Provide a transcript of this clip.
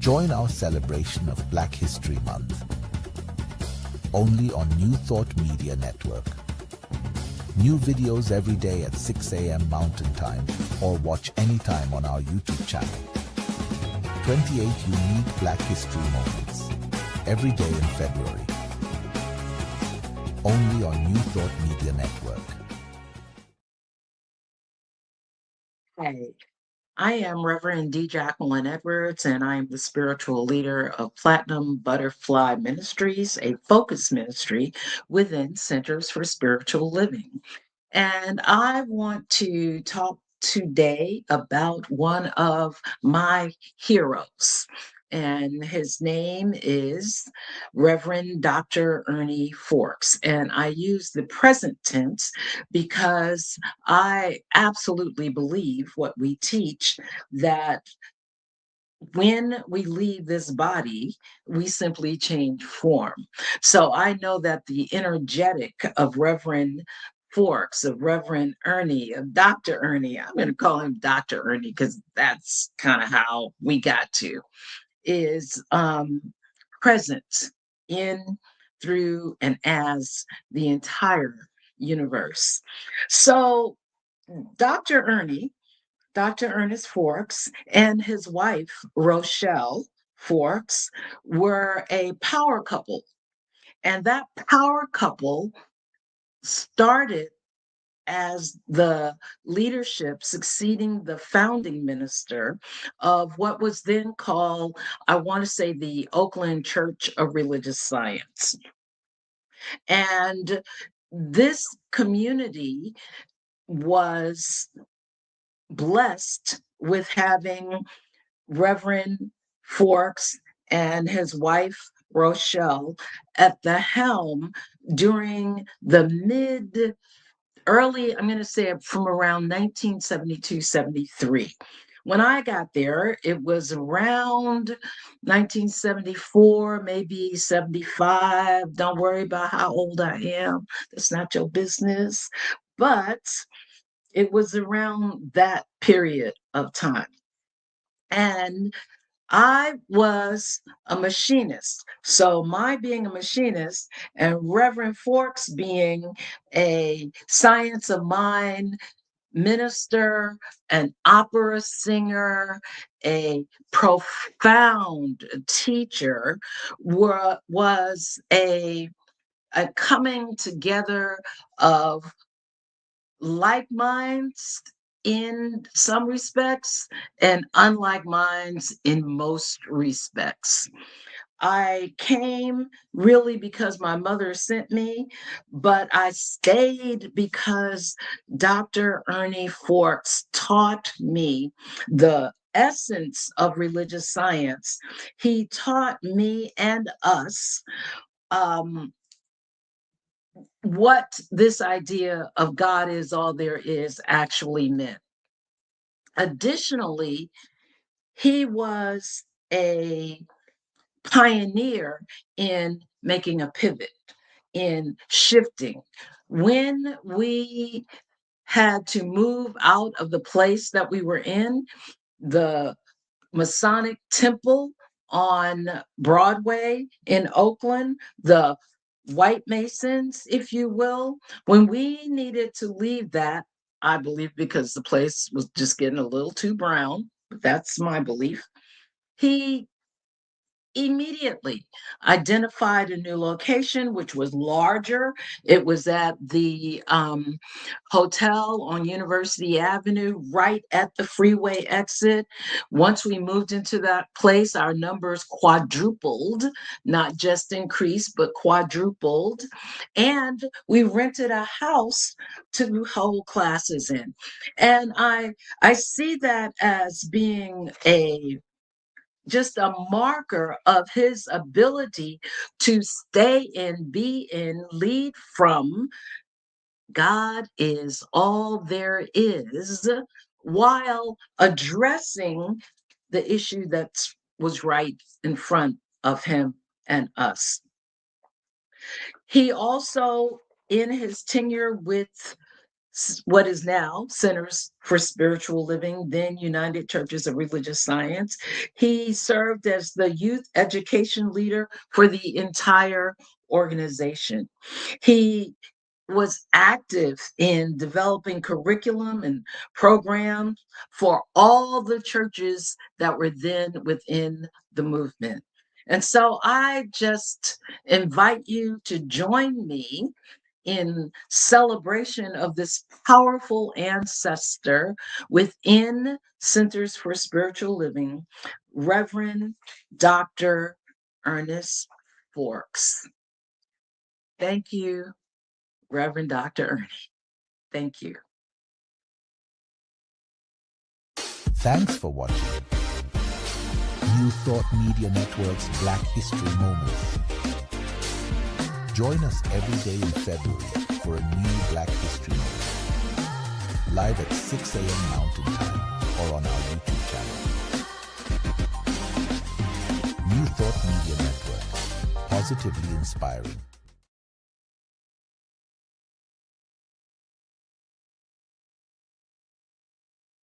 Join our celebration of Black History Month, only on New Thought Media Network. New videos every day at 6 a.m. Mountain Time, or watch anytime on our YouTube channel. 28 unique Black History moments, every day in February. Only on New Thought Media Network. Hey, I am Reverend Jacquelyn Edwards, and I am the spiritual leader of Platinum Butterfly Ministries, a focus ministry within Centers for Spiritual Living. And I want to talk today about one of my heroes. And his name is Reverend Dr. Ernest Forks. And I use the present tense because I absolutely believe what we teach, that when we leave this body, we simply change form. So I know that the energetic of Reverend Forks, of Reverend Ernie, of Dr. Ernie, I'm going to call him Dr. Ernie because that's kind of how we got to, is present in, through, and as the entire universe. So Dr. Ernest Forks and his wife, Rochelle Forks, were a power couple. And that power couple started as the leadership succeeding the founding minister of what was then called, I want to say, the Oakland Church of Religious Science. And this community was blessed with having Reverend Forks and his wife, Rochelle, at the helm during the early, I'm going to say from around 1972, 73. When I got there, it was around 1974, maybe 75. Don't worry about how old I am. That's not your business. But it was around that period of time. And I was a machinist. So my being a machinist and Reverend Forks being a science of mind minister, an opera singer, a profound teacher, was a coming together of like minds in some respects and unlike minds in most respects. I came really because my mother sent me, but I stayed because Dr. Ernest Forks taught me the essence of religious science. He taught me and us what this idea of God is all there is actually meant. Additionally, he was a pioneer in making a pivot, in shifting. When we had to move out of the place that we were in, the Masonic Temple on Broadway in Oakland, the White Masons, if you will, when we needed to leave that, I believe because the place was just getting a little too brown, but that's my belief, he immediately identified a new location, which was larger. It was at the hotel on University Avenue, right at the freeway exit. Once we moved into that place, our numbers quadrupled, not just increased, but quadrupled. And we rented a house to hold classes in. And I see that as being just a marker of his ability to stay in, be in, lead from God is all there is, while addressing the issue that was right in front of him and us. He also, in his tenure with what is now Centers for Spiritual Living, then United Churches of Religious Science. He served as the youth education leader for the entire organization. He was active in developing curriculum and programs for all the churches that were then within the movement. And so I just invite you to join me in celebration of this powerful ancestor within Centers for Spiritual Living, Reverend Dr. Ernest Forks. Thank you, Reverend Dr. Ernie. Thank you. Thanks for watching New Thought Media Network's Black History Moments. Join us every day in February for a new Black History Moment, live at 6 a.m. Mountain Time or on our YouTube channel. New Thought Media Network, positively inspiring.